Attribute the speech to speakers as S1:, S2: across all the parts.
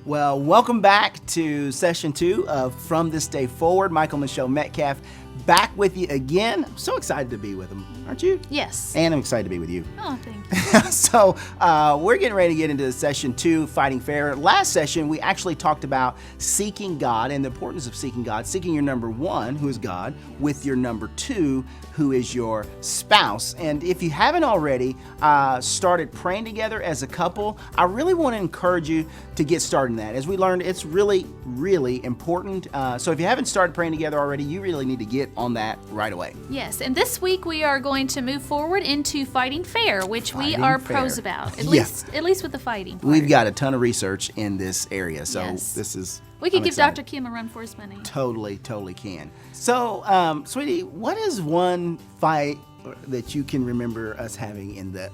S1: Well, welcome back to session 2 of From This Day Forward. Michael Michelle Metcalf back with you again. I'm so excited to be with them, aren't you?
S2: Yes.
S1: And I'm excited to be with you.
S2: Oh, thanks.
S1: So we're getting ready to get into session 2, Fighting Fair. Last session, we actually talked about seeking God and the importance of seeking God, seeking your number 1, who is God, with your number 2, who is your spouse. And if you haven't already started praying together as a couple, I really want to encourage you to get started in that. As we learned, it's really, really important. So if you haven't started praying together already, you really need to get on that right away.
S2: Yes, and this week we are going to move forward into Fighting Fair, which
S1: Fighting
S2: we are
S1: fair.
S2: pros about, at least with the fighting part.
S1: We've got a ton of research in this area, so
S2: Yes.
S1: this is...
S2: We could
S1: I'm
S2: give
S1: excited.
S2: Dr. Kim a run for his money.
S1: Totally can. So, sweetie, what is one fight that you can remember us having in the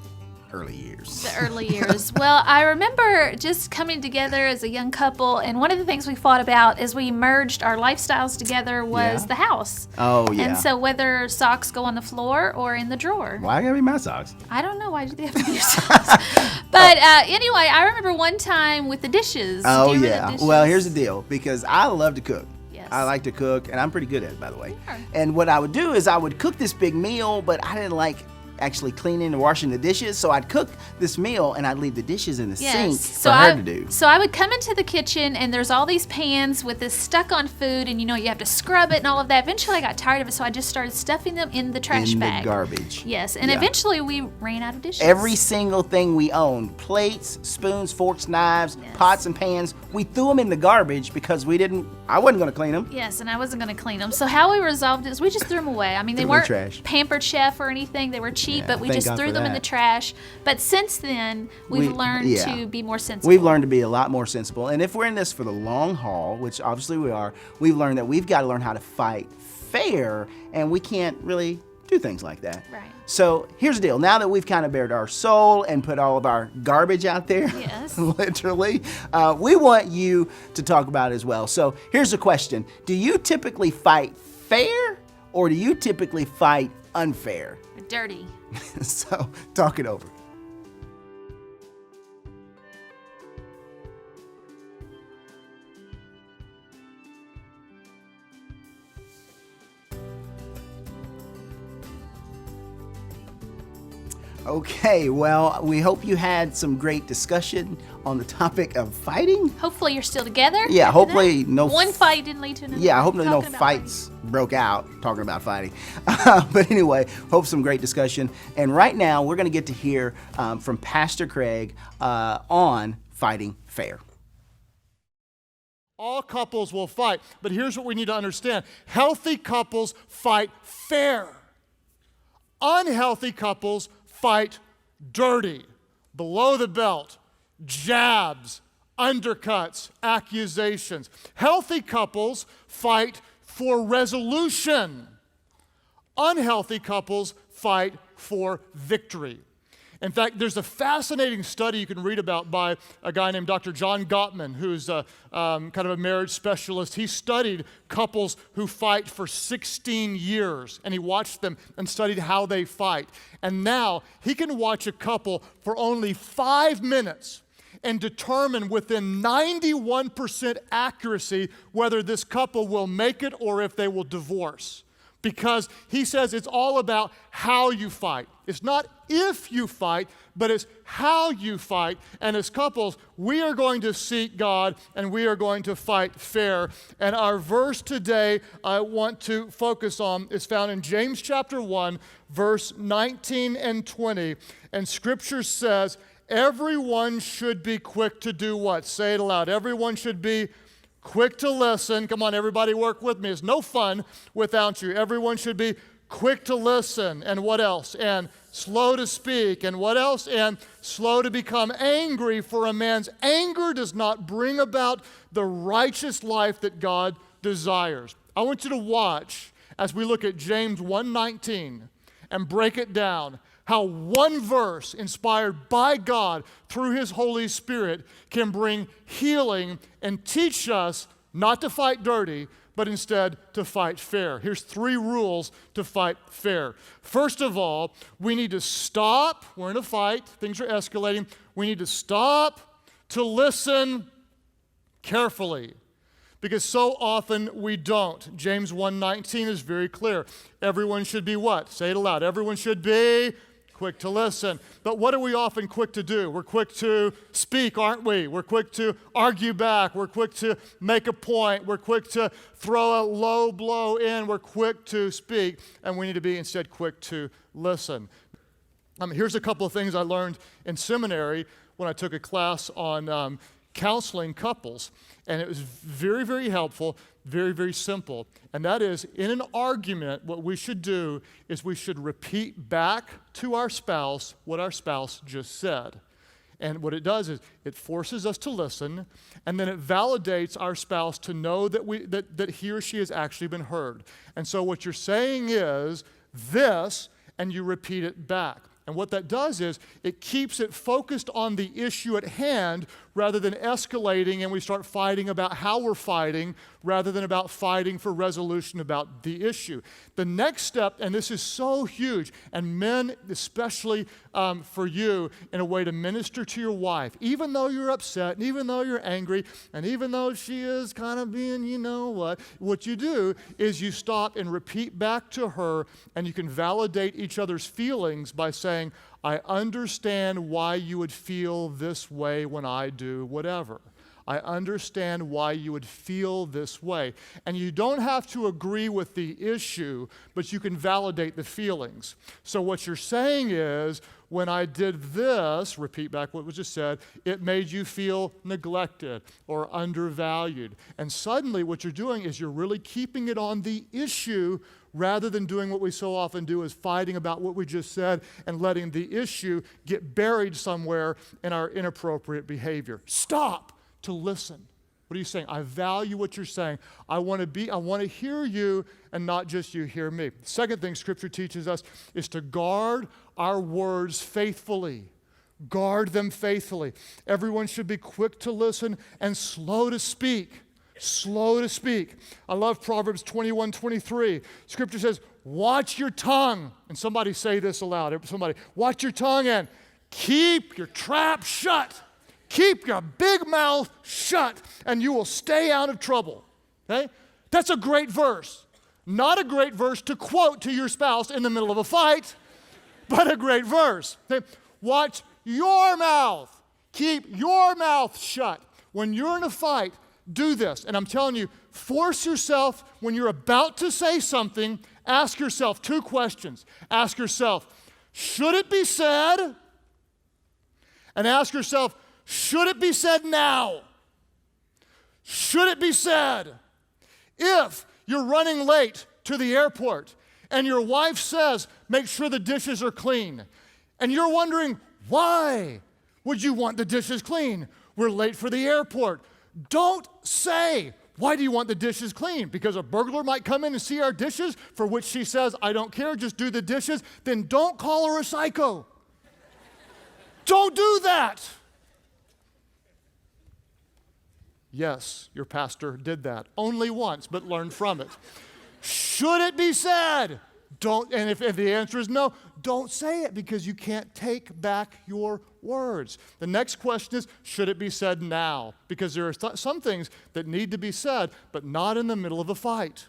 S1: early years?
S2: The early years. Well, I remember just coming together as a young couple, and one of the things we fought about as we merged our lifestyles together was the house.
S1: Oh, yeah.
S2: And so whether socks go on the floor or in the drawer.
S1: Why gotta be my socks?
S2: I don't know. Why do they have to be your socks? But anyway, I remember one time with the dishes.
S1: Oh,
S2: Do you remember
S1: yeah.
S2: the dishes?
S1: Well, here's the deal. Because I love to cook.
S2: Yes.
S1: I like to cook, and I'm pretty good at it, by the way.
S2: You are.
S1: And what I would do is I would cook this big meal, but I didn't like actually cleaning and washing the dishes, so I'd cook this meal and I'd leave the dishes in the sink for her to do.
S2: So I would come into the kitchen and there's all these pans with this stuck on food, and you have to scrub it and all of that. Eventually I got tired of it, so I just started stuffing them in the trash bag.
S1: In the garbage.
S2: Yes, and
S1: Yeah.
S2: eventually we ran out of dishes.
S1: Every single thing we owned, plates, spoons, forks, knives,
S2: Yes.
S1: pots and pans, we threw them in the garbage because I wasn't going to clean them.
S2: Yes, and I wasn't going to clean them. So how we resolved it is we just threw them away. I mean, they
S1: Threw 'em in
S2: weren't
S1: the trash.
S2: Pampered Chef or anything. They were cheap,
S1: Yeah,
S2: but we
S1: thank
S2: just
S1: God
S2: threw
S1: for
S2: them in the
S1: that.
S2: trash. But since then, we've learned
S1: yeah.
S2: to be more sensible.
S1: We've learned to be a lot more sensible. And if we're in this for the long haul, which obviously we are, we've learned that we've got to learn how to fight fair, and we can't really do things like that.
S2: Right.
S1: So here's the deal. Now that we've kind of bared our soul and put all of our garbage out there,
S2: Yes.
S1: literally, we want you to talk about it as well. So here's the question. Do you typically fight fair, or do you typically fight unfair?
S2: Dirty.
S1: So talk it over. Okay, well, we hope you had some great discussion on the topic of fighting.
S2: Hopefully you're still together.
S1: Yeah,
S2: after
S1: hopefully
S2: that.
S1: no
S2: One fight didn't lead to another.
S1: Yeah, I hope no
S2: Talking about
S1: fights broke out talking about fighting. But anyway, hope some great discussion. And right now, we're going to get to hear from Pastor Craig on fighting fair.
S3: All couples will fight, but here's what we need to understand. Healthy couples fight fair. Unhealthy couples fight dirty, below the belt, jabs, undercuts, accusations. Healthy couples fight for resolution. Unhealthy couples fight for victory. In fact, there's a fascinating study you can read about by a guy named Dr. John Gottman, who's kind of a marriage specialist. He studied couples who fight for 16 years, and he watched them and studied how they fight. And now he can watch a couple for only 5 minutes and determine within 91% accuracy whether this couple will make it or if they will divorce. Because he says it's all about how you fight. It's not if you fight, but it's how you fight. And as couples, we are going to seek God and we are going to fight fair. And our verse today I want to focus on is found in James chapter 1, verse 19 and 20. And Scripture says, everyone should be quick to do what? Say it aloud. Everyone should be quick to listen. Come on, everybody work with me. It's no fun without you. Everyone should be quick to listen. And what else? And slow to speak. And what else? And slow to become angry, for a man's anger does not bring about the righteous life that God desires. I want you to watch as we look at James 1:19 and break it down. How one verse inspired by God through His Holy Spirit can bring healing and teach us not to fight dirty, but instead to fight fair. Here's 3 rules to fight fair. First of all, we need to stop. We're in a fight. Things are escalating. We need to stop, to listen, carefully. Because so often we don't. James 1:19 is very clear. Everyone should be what? Say it aloud. Everyone should be quick to listen. But what are we often quick to do? We're quick to speak, aren't we? We're quick to argue back. We're quick to make a point. We're quick to throw a low blow in. We're quick to speak. And we need to be instead quick to listen. Here's a couple of things I learned in seminary when I took a class on counseling couples. And it was very, very helpful, very, very simple. And that is, in an argument, what we should do is we should repeat back to our spouse what our spouse just said. And what it does is it forces us to listen, and then it validates our spouse to know that he or she has actually been heard. And so what you're saying is this, and you repeat it back. And what that does is it keeps it focused on the issue at hand rather than escalating and we start fighting about how we're fighting rather than about fighting for resolution about the issue. The next step, and this is so huge, and men especially for you in a way to minister to your wife, even though you're upset and even though you're angry and even though she is kind of being what you do is you stop and repeat back to her, and you can validate each other's feelings by saying, I understand why you would feel this way when I do whatever. I understand why you would feel this way. And you don't have to agree with the issue, but you can validate the feelings. So what you're saying is, when I did this, repeat back what was just said, it made you feel neglected or undervalued. And suddenly what you're doing is you're really keeping it on the issue rather than doing what we so often do is fighting about what we just said and letting the issue get buried somewhere in our inappropriate behavior. Stop to listen. What are you saying? I value what you're saying. I want to hear you and not just you hear me. Second thing Scripture teaches us is to guard our words faithfully. Guard them faithfully. Everyone should be quick to listen and slow to speak. Slow to speak. I love Proverbs 21:23. Scripture says, watch your tongue. And somebody say this aloud. Somebody, watch your tongue and keep your trap shut. Keep your big mouth shut, and you will stay out of trouble. Okay? That's a great verse. Not a great verse to quote to your spouse in the middle of a fight, but a great verse. Okay? Watch your mouth. Keep your mouth shut. When you're in a fight, do this. And I'm telling you, force yourself, when you're about to say something, ask yourself 2 questions. Ask yourself, should it be said? And ask yourself, should it be said now? Should it be said? If you're running late to the airport and your wife says, make sure the dishes are clean, and you're wondering, why would you want the dishes clean? We're late for the airport. Don't say, why do you want the dishes clean? Because a burglar might come in and see our dishes, for which she says, I don't care, just do the dishes. Then don't call her a psycho. Don't do that. Yes, your pastor did that. Only once, but learned from it. Should it be said? Don't, and if the answer is no, don't say it because you can't take back your words. The next question is, should it be said now? Because there are some things that need to be said, but not in the middle of a fight.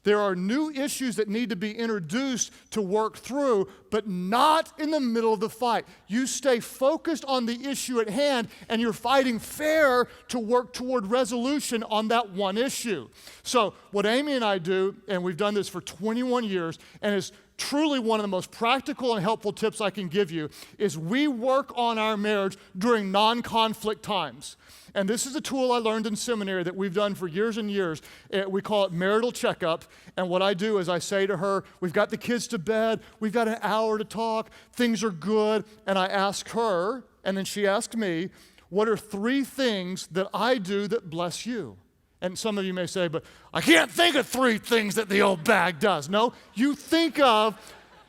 S3: There are new issues that need to be introduced to work through, but not in the middle of the fight. You stay focused on the issue at hand, and you're fighting fair to work toward resolution on that one issue. So what Amy and I do, and we've done this for 21 years, and it's truly one of the most practical and helpful tips I can give you, is we work on our marriage during non-conflict times. And this is a tool I learned in seminary that we've done for years and years. We call it marital checkup. And what I do is I say to her, we've got the kids to bed, we've got an hour to talk, things are good. And I ask her, and then she asks me, what are 3 things that I do that bless you? And some of you may say, but I can't think of 3 things that the old bag does. No, you think of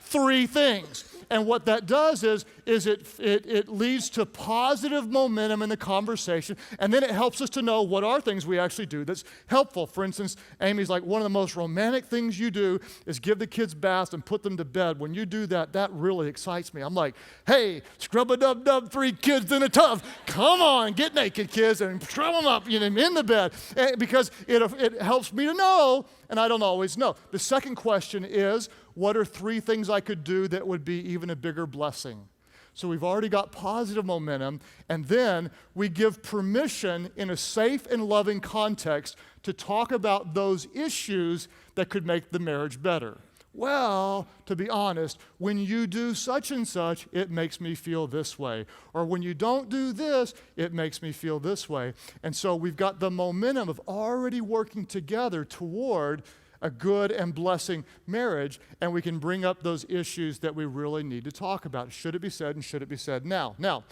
S3: 3 things. And what that does is it leads to positive momentum in the conversation, and then it helps us to know what are things we actually do that's helpful. For instance, Amy's like, one of the most romantic things you do is give the kids baths and put them to bed. When you do that, that really excites me. I'm like, hey, scrub-a-dub-dub, 3 kids in a tub. Come on, get naked, kids, and scrub them up in the bed. Because it helps me to know, and I don't always know. The second question is, what are 3 things I could do that would be even a bigger blessing? So we've already got positive momentum, and then we give permission in a safe and loving context to talk about those issues that could make the marriage better. Well, to be honest, when you do such and such, it makes me feel this way. Or when you don't do this, it makes me feel this way. And so we've got the momentum of already working together toward a good and blessing marriage, and we can bring up those issues that we really need to talk about. Should it be said, and should it be said now? Now,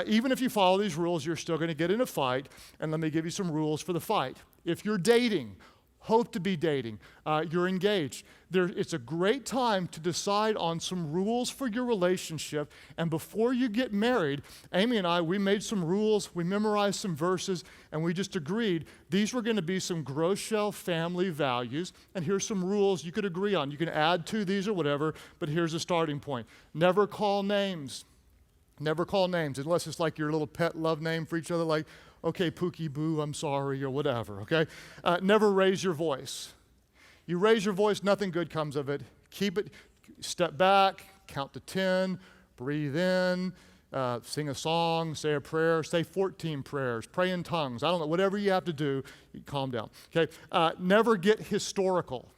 S3: even if you follow these rules, you're still going to get in a fight, and let me give you some rules for the fight. If you're dating, hope to be dating, you're engaged, it's a great time to decide on some rules for your relationship. And before you get married, Amy and I, we made some rules, we memorized some verses, and we just agreed these were going to be some Groeschel family values. And here's some rules you could agree on. You can add to these or whatever, but here's a starting point. Never call names. Never call names, unless it's like your little pet love name for each other, like, okay, Pookie Boo, I'm sorry, or whatever, okay? Never raise your voice. You raise your voice, nothing good comes of it. Keep it, step back, count to 10, breathe in, sing a song, say a prayer, say 14 prayers, pray in tongues. I don't know, whatever you have to do, you calm down, okay? Never get historical.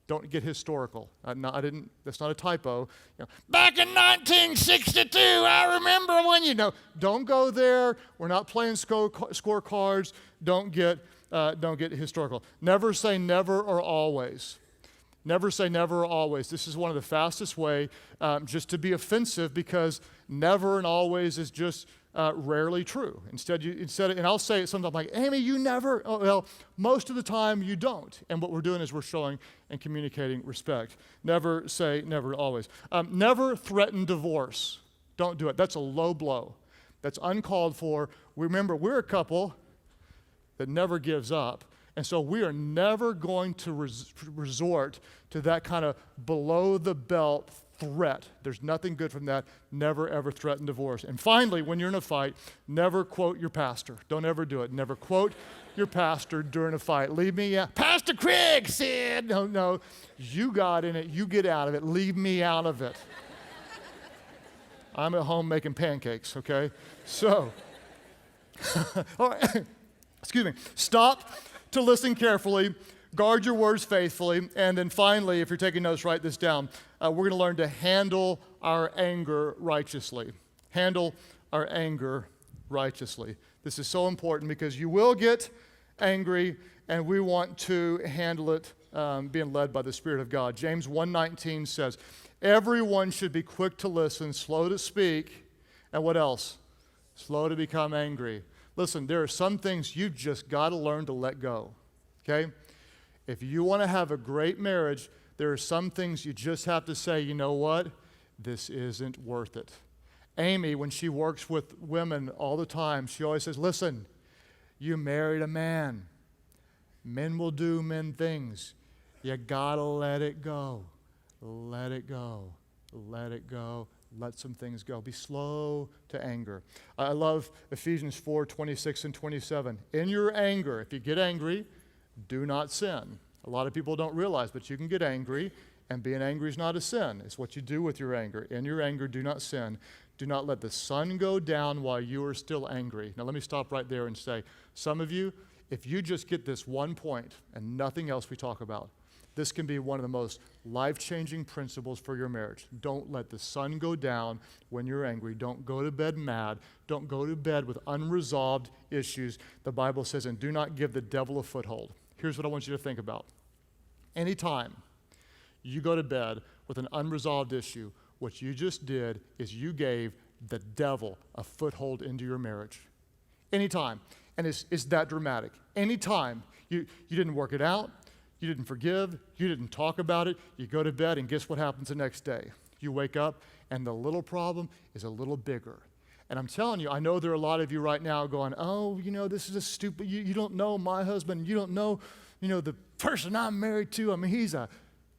S3: Don't get historical. That's not a typo. Back in 1962, I remember when, don't go there. We're not playing scorecards. Don't get historical. Never say never or always. Never say never or always. This is one of the fastest way just to be offensive, because never and always is just rarely true. Instead, and I'll say it sometimes like, Amy, you never. Oh, well, most of the time you don't. And what we're doing is we're showing and communicating respect. Never say never always. Never threaten divorce. Don't do it. That's a low blow. That's uncalled for. Remember, we're a couple that never gives up. And so we are never going to resort to that kind of below the belt threat. There's nothing good from that. Never, ever threaten divorce. And finally, when you're in a fight, never quote your pastor. Don't ever do it. Never quote your pastor during a fight. Leave me out. Pastor Craig said, no, you got in it. You get out of it. Leave me out of it. I'm at home making pancakes, okay? So, all right. Excuse me. Stop to listen carefully. Guard your words faithfully. And then finally, if you're taking notes, write this down. We're going to learn to handle our anger righteously. Handle our anger righteously. This is so important because you will get angry, and we want to handle it being led by the Spirit of God. James 1:19 says, everyone should be quick to listen, slow to speak, and what else? Slow to become angry. Listen, there are some things you've just got to learn to let go, okay? If you want to have a great marriage, there are some things you just have to say, you know what? This isn't worth it. Amy, when she works with women all the time, she always says, listen, you married a man. Men will do men things. You got to let it go. Let it go. Let it go. Let some things go. Be slow to anger. I love Ephesians 4:26 and 27. In your anger, if you get angry, do not sin. A lot of people don't realize, but you can get angry, and being angry is not a sin. It's what you do with your anger. In your anger, do not sin. Do not let the sun go down while you are still angry. Now, let me stop right there and say, some of you, if you just get this one point and nothing else we talk about, this can be one of the most life-changing principles for your marriage. Don't let the sun go down when you're angry. Don't go to bed mad. Don't go to bed with unresolved issues. The Bible says, and do not give the devil a foothold. Here's what I want you to think about. Anytime you go to bed with an unresolved issue, what you just did is you gave the devil a foothold into your marriage. Anytime. And it's that dramatic. Anytime you didn't work it out, You didn't forgive, you didn't talk about it, you go to bed, and guess what happens the next day? You wake up, and the little problem is a little bigger. And I'm telling you, I know there are a lot of you right now going, oh, this is a stupid, you don't know my husband, you don't know, the person I'm married to. I mean, he's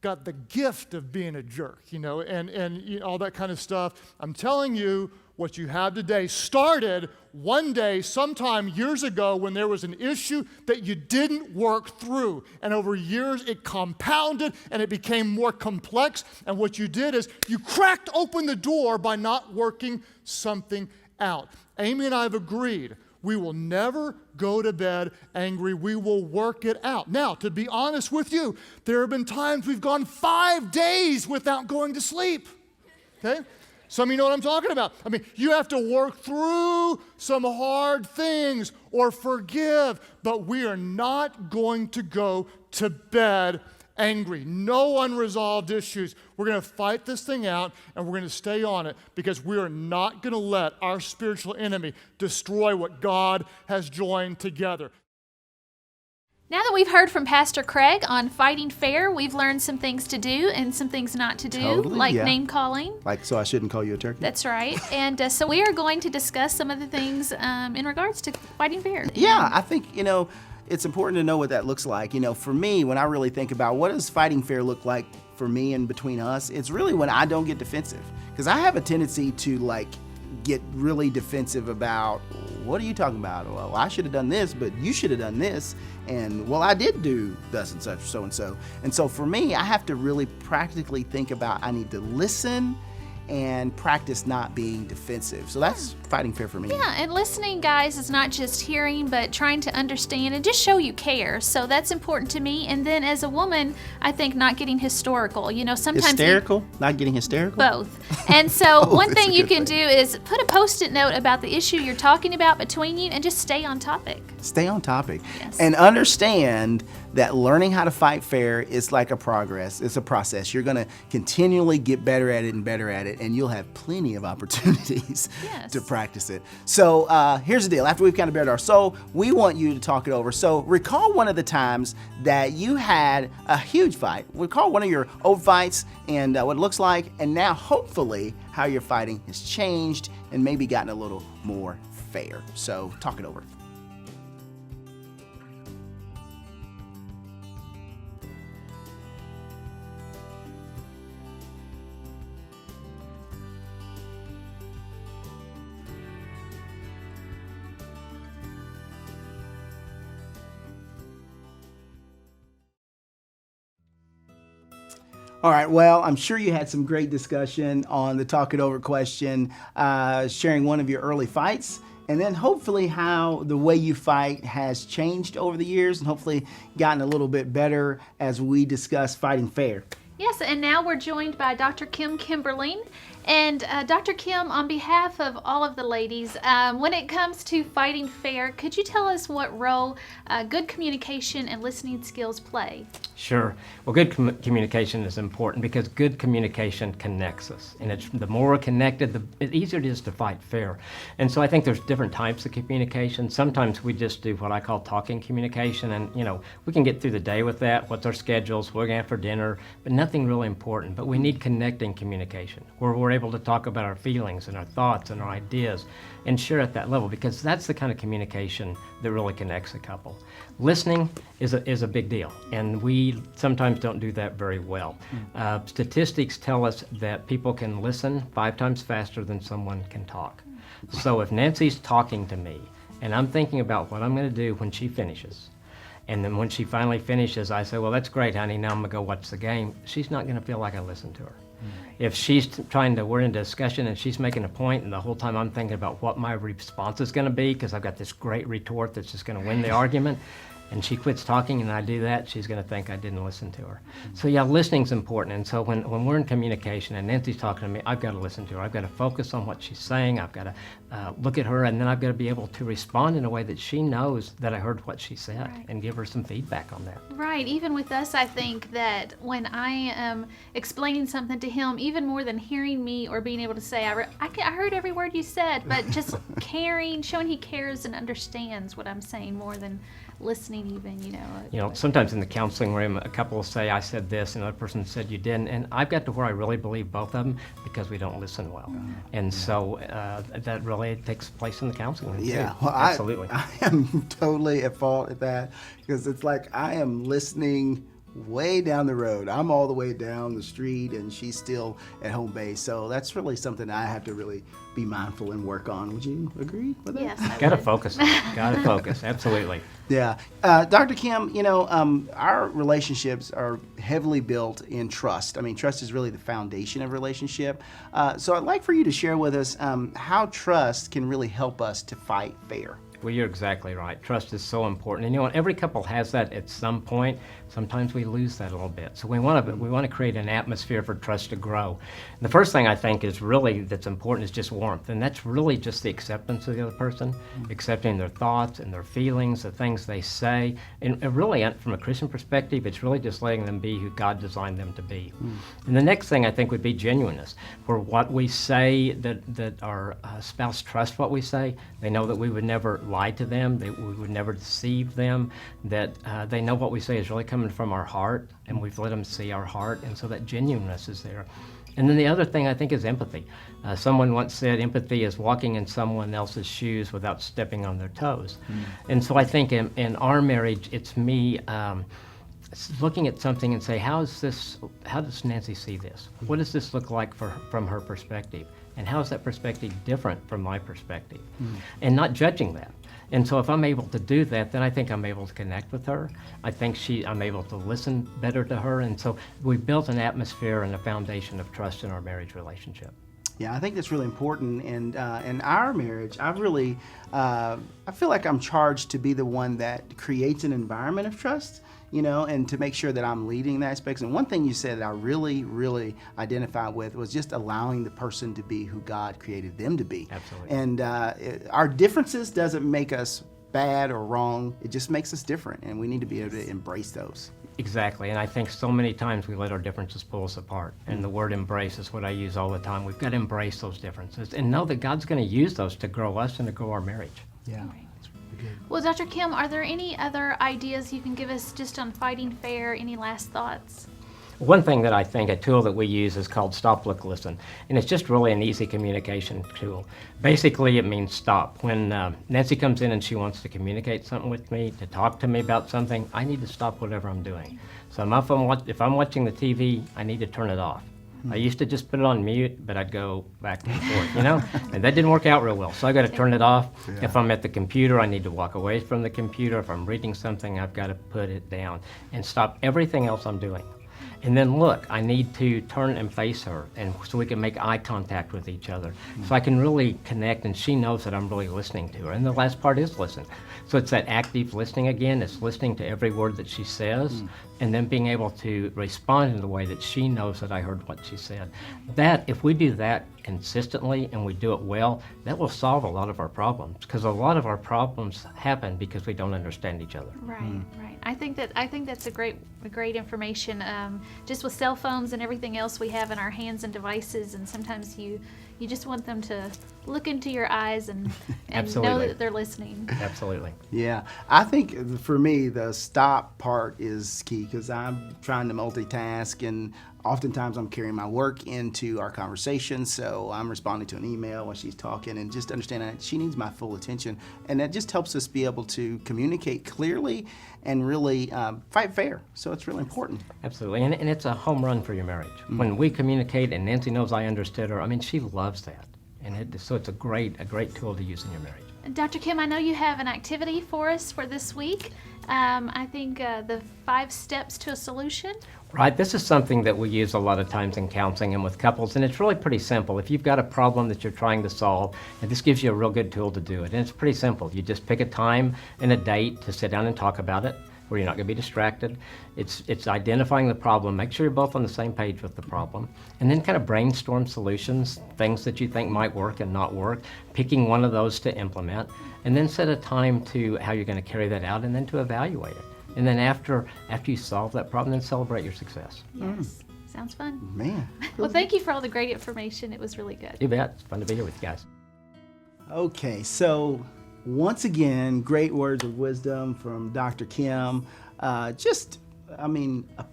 S3: got the gift of being a jerk, and all that kind of stuff. I'm telling you, what you have today started one day, sometime years ago, when there was an issue that you didn't work through. And over years, it compounded and it became more complex. And what you did is you cracked open the door by not working something out. Amy and I have agreed we will never go to bed angry. We will work it out. Now, to be honest with you, there have been times we've gone 5 days without going to sleep. Okay? Some of you know what I'm talking about. I mean, you have to work through some hard things or forgive, but we are not going to go to bed angry. No unresolved issues. We're going to fight this thing out, and we're going to stay on it because we are not going to let our spiritual enemy destroy what God has joined together.
S2: Now that we've heard from Pastor Craig on fighting fair, we've learned some things to do and some things not to do, name calling.
S1: So I shouldn't call you a turkey?
S2: That's right. And so we are going to discuss some of the things in regards to fighting fair.
S1: Yeah, I think, it's important to know what that looks like. For me, when I really think about what does fighting fair look like for me and between us, it's really when I don't get defensive. Because I have a tendency to get really defensive about, what are you talking about? Well, I should have done this, but you should have done this. And, well, I did do thus and such, so and so. And so for me, I have to really practically think about, I need to listen and practice not being defensive. So that's fighting fair for me.
S2: Yeah, and listening, guys, is not just hearing, but trying to understand and just show you care. So that's important to me. And then as a woman, I think not getting historical. Sometimes
S1: hysterical? Not getting hysterical?
S2: Both. And so one thing you can do is put a Post-it note about the issue you're talking about between you and just stay on topic.
S1: Stay on topic.
S2: Yes.
S1: And understand that learning how to fight fair is like a progress. It's a process. You're going to continually get better at it and better at it, and you'll have plenty of opportunities to practice it. So here's the deal. After we've kind of bared our soul, we want you to talk it over. So recall one of the times that you had a huge fight. Recall one of your old fights and what it looks like, and now hopefully how your fighting has changed and maybe gotten a little more fair. So talk it over. All right, well, I'm sure you had some great discussion on the Talk It Over question, sharing one of your early fights, and then hopefully how the way you fight has changed over the years and hopefully gotten a little bit better as we discuss fighting fair.
S2: Yes, and now we're joined by Dr. Kim Kimberling. And Dr. Kim, on behalf of all of the ladies, when it comes to fighting fair, could you tell us what role good communication and listening skills play?
S4: Sure. Well, good communication is important because good communication connects us. And the more we're connected, the easier it is to fight fair. And so I think there's different types of communication. Sometimes we just do what I call talking communication. And, we can get through the day with that. What's our schedules? What we're going to have for dinner? But nothing really important. But we need connecting communication where we're able to talk about our feelings and our thoughts and our ideas and share at that level, because that's the kind of communication that really connects a couple. Listening is a big deal, and we sometimes don't do that very well. Statistics tell us that people can listen 5 times faster than someone can talk. So if Nancy's talking to me and I'm thinking about what I'm going to do when she finishes, and then when she finally finishes, I say, well, that's great, honey, now I'm going to go watch the game, she's not going to feel like I listened to her. If she's we're in a discussion and she's making a point, and the whole time I'm thinking about what my response is going to be because I've got this great retort that's just going to win the argument, and she quits talking and I do that, she's going to think I didn't listen to her. So yeah, listening's important. And so when we're in communication and Nancy's talking to me, I've got to listen to her. I've got to focus on what she's saying. I've got to look at her, and then I've got to be able to respond in a way that she knows that I heard what she said, and give her some feedback on that.
S2: Right. Even with us, I think that when I am explaining something to him, even more than hearing me or being able to say, I heard every word you said, but just caring, showing he cares and understands what I'm saying more than listening listening even,
S4: Sometimes in the counseling room, a couple will say, I said this, and another person said you didn't. And I've got to where I really believe both of them because we don't listen well. And so that really takes place in the counseling room,
S1: Yeah,
S4: too.
S1: well,
S4: Absolutely.
S1: I am totally at fault at that because it's like I am listening way down the road. I'm all the way down the street and she's still at home base. So that's really something I have to really be mindful and work on. Would you agree with that?
S2: Yes, I
S4: Got to
S2: would.
S4: focus. Got to focus. Absolutely.
S1: Yeah. Dr. Kim, our relationships are heavily built in trust. I mean, trust is really the foundation of relationship. So I'd like for you to share with us how trust can really help us to fight fair.
S4: Well, you're exactly right. Trust is so important. And every couple has that at some point. Sometimes we lose that a little bit. So we want to create an atmosphere for trust to grow. And the first thing I think is really that's important is just warmth. And that's really just the acceptance of the other person, accepting their thoughts and their feelings, the things they say. And really, from a Christian perspective, it's really just letting them be who God designed them to be. And the next thing I think would be genuineness. For what we say, that our spouse trusts what we say. They know that we would never lie to them, that we would never deceive them, that they know what we say is really coming from our heart, and we've let them see our heart, and so that genuineness is there. And then the other thing I think is empathy. Someone once said empathy is walking in someone else's shoes without stepping on their toes. And so I think in our marriage, it's me looking at something and say, how does Nancy see this? What does this look like from her perspective? And how is that perspective different from my perspective? And not judging that. And so if I'm able to do that, then I think I'm able to connect with her. I think I'm able to listen better to her. And so we built an atmosphere and a foundation of trust in our marriage relationship.
S1: Yeah, I think that's really important. And in our marriage, I feel like I'm charged to be the one that creates an environment of trust, and to make sure that I'm leading that aspect. And one thing you said that I really, really identified with was just allowing the person to be who God created them to be.
S4: Absolutely.
S1: And our differences doesn't make us bad or wrong. It just makes us different, and we need to be able to embrace those.
S4: Exactly, and I think so many times we let our differences pull us apart. And the word embrace is what I use all the time. We've got to embrace those differences and know that God's going to use those to grow us and to grow our marriage.
S1: Yeah.
S2: Well, Dr. Kim, are there any other ideas you can give us just on fighting fair? Any last thoughts?
S4: One thing that I think, a tool that we use is called Stop, Look, Listen. And it's just really an easy communication tool. Basically, it means stop. When Nancy comes in and she wants to communicate something with me, to talk to me about something, I need to stop whatever I'm doing. So if I'm watching the TV, I need to turn it off. I used to just put it on mute, but I'd go back and forth, and that didn't work out real well. So I got to turn it off.
S1: Yeah.
S4: If I'm at the computer, I need to walk away from the computer. If I'm reading something, I've got to put it down and stop everything else I'm doing. And then look, I need to turn and face her, and so we can make eye contact with each other. So I can really connect, and she knows that I'm really listening to her. And the last part is listen. So it's that active listening again. It's listening to every word that she says, and then being able to respond in the way that she knows that I heard what she said. That, if we do that consistently and we do it well, that will solve a lot of our problems, because a lot of our problems happen because we don't understand each other.
S2: Right, right. I think that's a great information. Just with cell phones and everything else we have in our hands and devices, and sometimes you just want them to look into your eyes and know
S4: Absolutely.
S2: that they're listening.
S4: Absolutely.
S1: Yeah, I think for me, the stop part is key because I'm trying to multitask, and oftentimes I'm carrying my work into our conversation. So I'm responding to an email while she's talking, and just understanding that she needs my full attention. And that just helps us be able to communicate clearly and really fight fair. So it's really important.
S4: Absolutely, and it's a home run for your marriage. When we communicate and Nancy knows I understood her, I mean, she loves that. And so it's a great tool to use in your marriage.
S2: Dr. Kim, I know you have an activity for us for this week. I think the 5 steps to a solution.
S4: Right, this is something that we use a lot of times in counseling and with couples, and it's really pretty simple. If you've got a problem that you're trying to solve, and this gives you a real good tool to do it, and it's pretty simple. You just pick a time and a date to sit down and talk about it, where you're not going to be distracted. It's identifying the problem, make sure you're both on the same page with the problem, and then kind of brainstorm solutions, things that you think might work and not work, picking one of those to implement, and then set a time to how you're going to carry that out, and then to evaluate it. And then after you solve that problem, then celebrate your success.
S2: Yes, sounds fun.
S1: Man.
S2: Well, thank you for all the great information. It was really good.
S4: You bet. It's fun to be here with you guys.
S1: Okay, so once again, great words of wisdom from Dr. Kim. A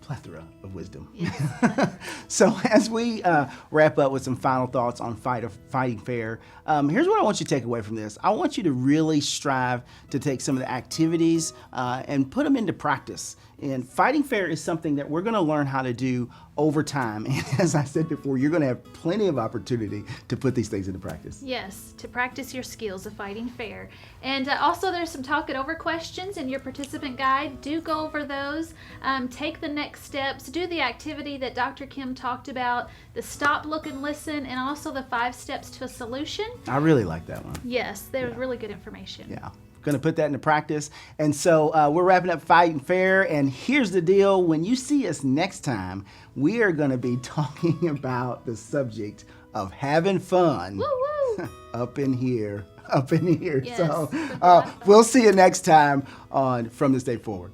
S1: plethora of wisdom.
S2: Yes.
S1: So as we wrap up with some final thoughts on fighting fair, here's what I want you to take away from this. I want you to really strive to take some of the activities and put them into practice. And fighting fair is something that we're going to learn how to do over time. And as I said before, you're going to have plenty of opportunity to put these things into practice.
S2: Yes, to practice your skills of fighting fair. And also there's some talk it over questions in your participant guide. Do go over those. Take the next steps. Do the activity that Dr. Kim talked about, the stop, look, and listen, and also the 5 steps to a solution.
S1: I really like that one.
S2: Yes, there's really good information.
S1: Yeah. Going to put that into practice. And so we're wrapping up Fighting Fair. And here's the deal. When you see us next time, we are going to be talking about the subject of having fun.
S2: Woo woo!
S1: up in here.
S2: Yes,
S1: So we'll see you next time on From This Day Forward.